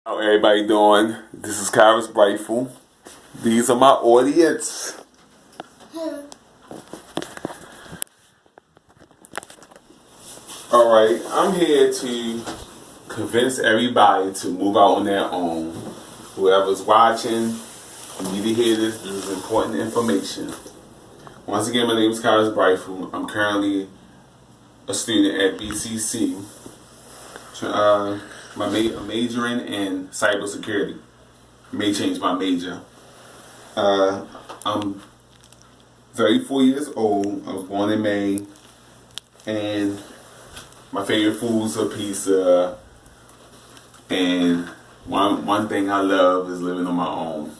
How everybody doing? This is Kyra's Brightful. These are my audience. Alright, I'm here to convince everybody to move out on their own. Whoever's watching, you need to hear this. This is important information. Once again, my name is Kyra's Brightful. I'm currently a student at BCC. I'm majoring in cybersecurity. May change my major. I'm 34 years old. I was born in May, and my favorite foods are pizza. And one thing I love is living on my own.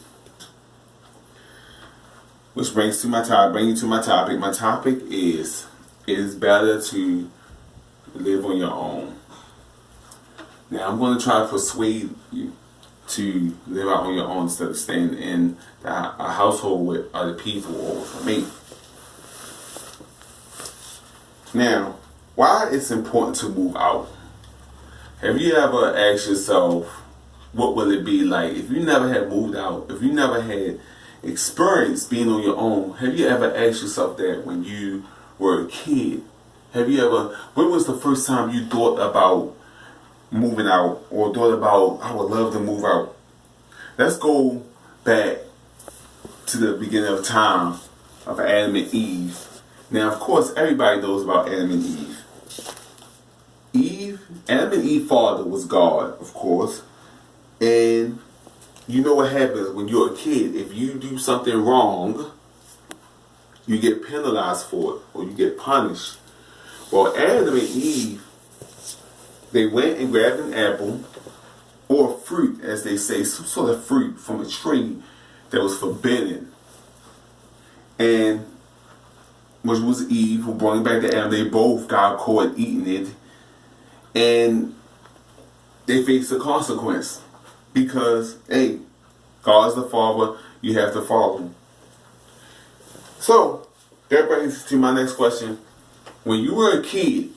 Which brings you to my topic. My topic is: it is better to live on your own. Now, I'm going to try to persuade you to live out on your own instead of staying in a household with other people or with me. Now, why it's important to move out? Have you ever asked yourself, what will it be like if you never had moved out? If you never had experienced being on your own? Have you ever asked yourself that when you were a kid? When was the first time you thought about moving out, or thought about, I would love to move out? Let's go back to the beginning of time of Adam and Eve. Now, of course, everybody knows about Adam and Eve. Adam and Eve's father was God, of course. And you know what happens when you're a kid. If you do something wrong, you get penalized for it, or you get punished. Well, Adam and Eve, they went and grabbed an apple, or fruit, as they say, some sort of fruit from a tree that was forbidden. And which was Eve, who brought it back to Adam. They both got caught eating it. And they faced a consequence. Because, hey, God's the Father, you have to follow Him. So, that brings us to my next question. When you were a kid,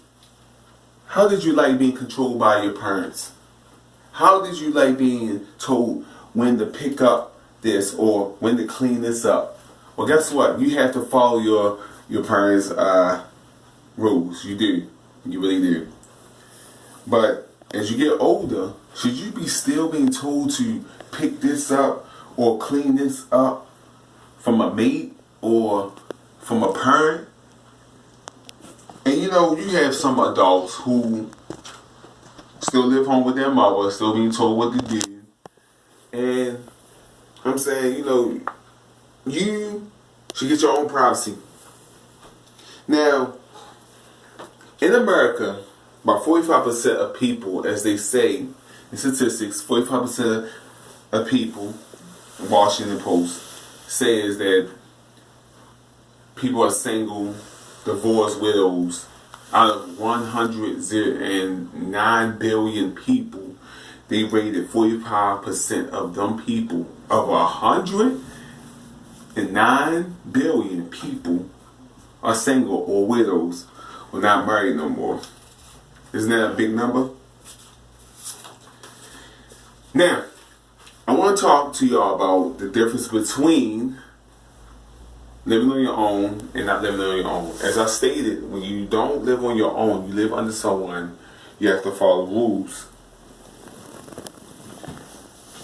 how did you like being controlled by your parents? How did you like being told when to pick up this or when to clean this up? Well, guess what? You have to follow your parents' rules. You do. You really do. But as you get older, should you be still being told to pick this up or clean this up from a mate or from a parent? And you know, you have some adults who still live home with their mother, still being told what to do. And I'm saying, you know, you should get your own privacy. Now, in America, about 45% of people, as they say in statistics, 45% of people, Washington Post, says that people are single, divorced widows. Out of 109 billion people, they rated 45% of them people. Of 109 billion people are single or widows or not married no more. Isn't that a big number? Now, I want to talk to y'all about the difference between living on your own and not living on your own. As I stated, when you don't live on your own, you live under someone, you have to follow rules.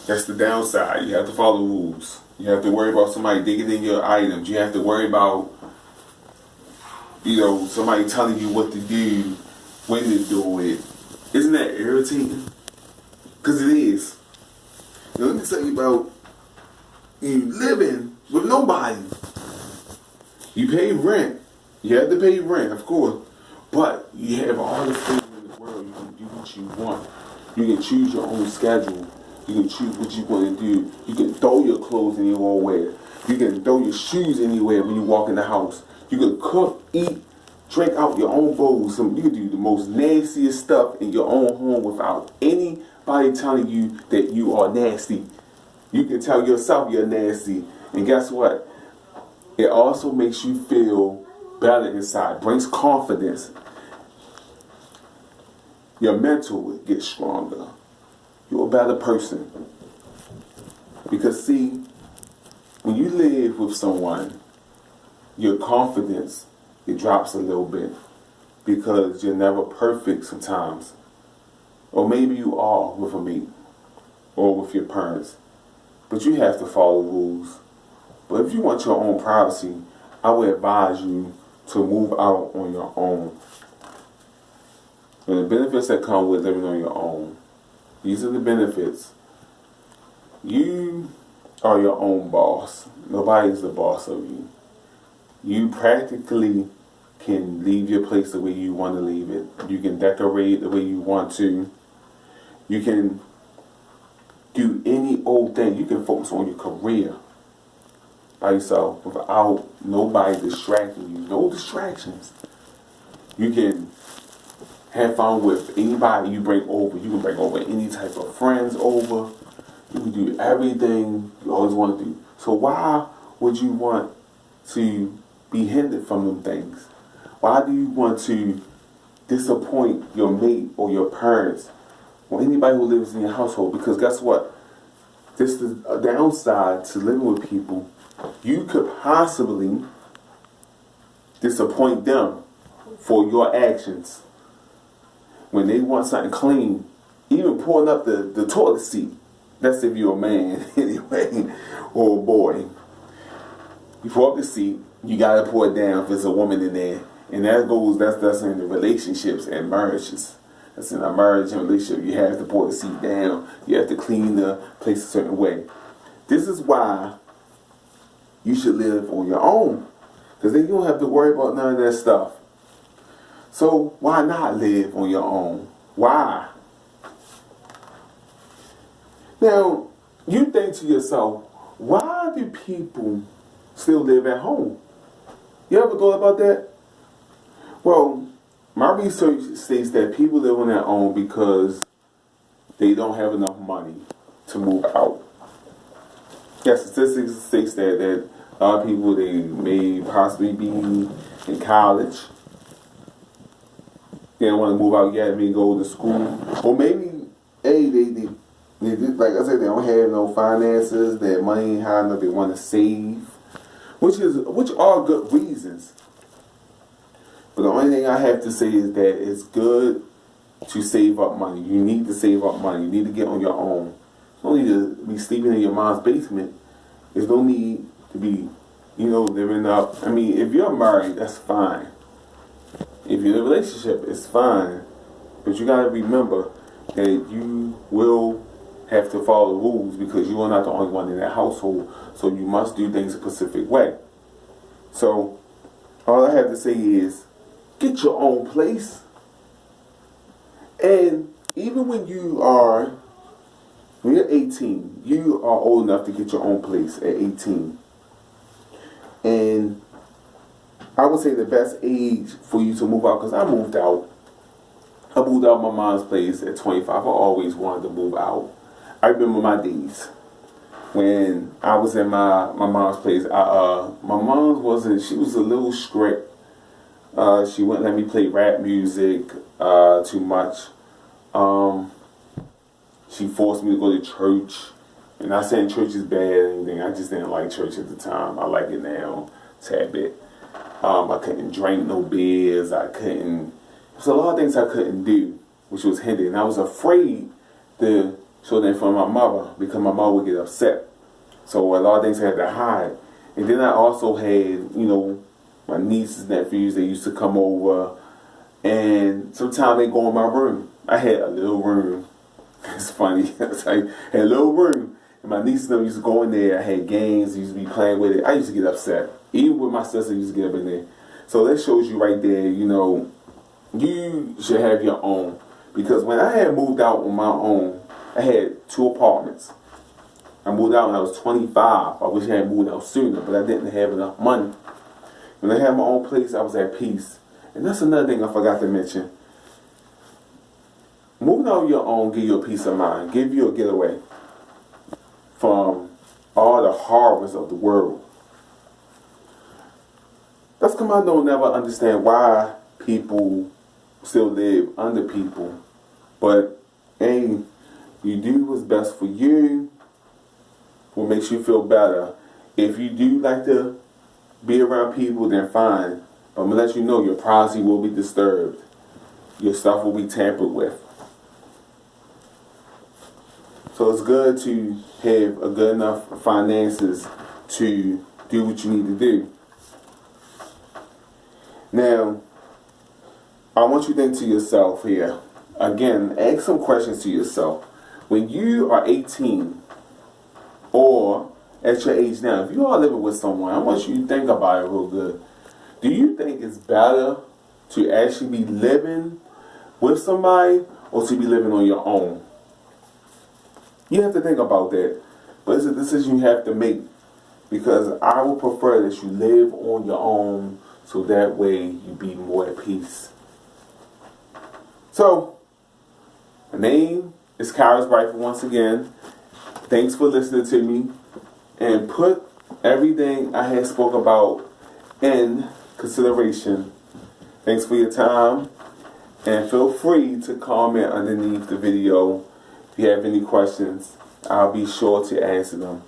That's the downside. You have to follow rules. You have to worry about somebody digging in your items. You have to worry about, you know, somebody telling you what to do, when to do it. Isn't that irritating? Because it is. Now, let me tell you about you living with nobody. You pay rent. You have to pay rent, of course. But you have all the freedom in the world. You can do what you want. You can choose your own schedule. You can choose what you want to do. You can throw your clothes anywhere. You can throw your shoes anywhere when you walk in the house. You can cook, eat, drink out your own bowls. You can do the most nastiest stuff in your own home without anybody telling you that you are nasty. You can tell yourself you're nasty. And guess what? It also makes you feel better inside, brings confidence. Your mental gets stronger. you're a better person. Because see, when you live with someone, your confidence, it drops a little bit. Because you're never perfect sometimes. Or maybe you are with a mate. Or with your parents. But you have to follow rules. But if you want your own privacy, I would advise you to move out on your own. And the benefits that come with living on your own. These are the benefits. You are your own boss. Nobody's the boss of you. You practically can leave your place the way you want to leave it. You can decorate the way you want to. You can do any old thing. You can focus on your career by yourself without nobody distracting you. No distractions. You can have fun with anybody you bring over. You can bring over any type of friends over. You can do everything you always want to do. So why would you want to be hindered from them things? Why do you want to disappoint your mate or your parents or anybody who lives in your household? Because guess what? This is a downside to living with people. You could possibly disappoint them for your actions. When they want something clean, even pulling up the toilet seat. That's if you're a man anyway, or a boy. You pull up the seat, you gotta pour it down if there's a woman in there. And that's in the relationships and marriages. That's in a marriage and relationship. You have to pour the seat down. You have to clean the place a certain way. This is why you should live on your own. Because then you don't have to worry about none of that stuff. So why not live on your own? Why? Now, you think to yourself, why do people still live at home? You ever thought about that? Well, my research states that people live on their own because they don't have enough money to move out. Yes, statistics states that a lot of people, they may possibly be in college. They don't want to move out yet, maybe go to school. Or maybe, they like I said, they don't have no finances, their money ain't high enough, they want to save. Which are good reasons. But the only thing I have to say is that it's good to save up money. You need to save up money. You need to get on your own. You don't need to be sleeping in your mom's basement. There's no need to be, living up. I mean, if you're married, that's fine. If you're in a relationship, it's fine. But you got to remember that you will have to follow the rules because you are not the only one in that household. So you must do things a specific way. So all I have to say is get your own place. And even when you're 18, you are old enough to get your own place at 18. And I would say the best age for you to move out, because I moved out. I moved out of my mom's place at 25. I always wanted to move out. I remember my days when I was in my mom's place. My mom she was a little strict. She wouldn't let me play rap music too much. She forced me to go to church. And not saying church is bad or anything. I just didn't like church at the time. I like it now, a tad bit. I couldn't drink no beers. There's a lot of things I couldn't do, which was hindering. I was afraid to show that in front of my mother because my mother would get upset. So a lot of things I had to hide. And then I also had, my nieces and nephews, they used to come over. And sometimes they go in my room. I had a little room. It's funny. I had a little room. And my nieces and them used to go in there. I had games. I used to be playing with it. I used to get upset. Even with my sister, I used to get up in there. So that shows you right there, you should have your own. Because when I had moved out on my own, I had 2 apartments. I moved out when I was 25. I wish I had moved out sooner, but I didn't have enough money. When I had my own place, I was at peace. And that's another thing I forgot to mention. Moving out on your own give you a peace of mind. Give you a getaway from all the horrors of the world. That's come I don't never understand why people still live under people. But You do what's best for you, what makes you feel better. If you do like to be around people, then fine. But I'm going to let you know your privacy will be disturbed. Your stuff will be tampered with. So it's good to have a good enough finances to do what you need to do. Now, I want you to think to yourself here. Again, ask some questions to yourself. When you are 18, or at your age now, if you are living with someone, I want you to think about it real good. Do you think it's better to actually be living with somebody or to be living on your own? You have to think about that. But it's a decision you have to make. Because I would prefer that you live on your own so that way you be more at peace. So, my name is Kyra's Rifle once again. Thanks for listening to me. And put everything I had spoke about in consideration. Thanks for your time. And feel free to comment underneath the video. If you have any questions, I'll be sure to answer them.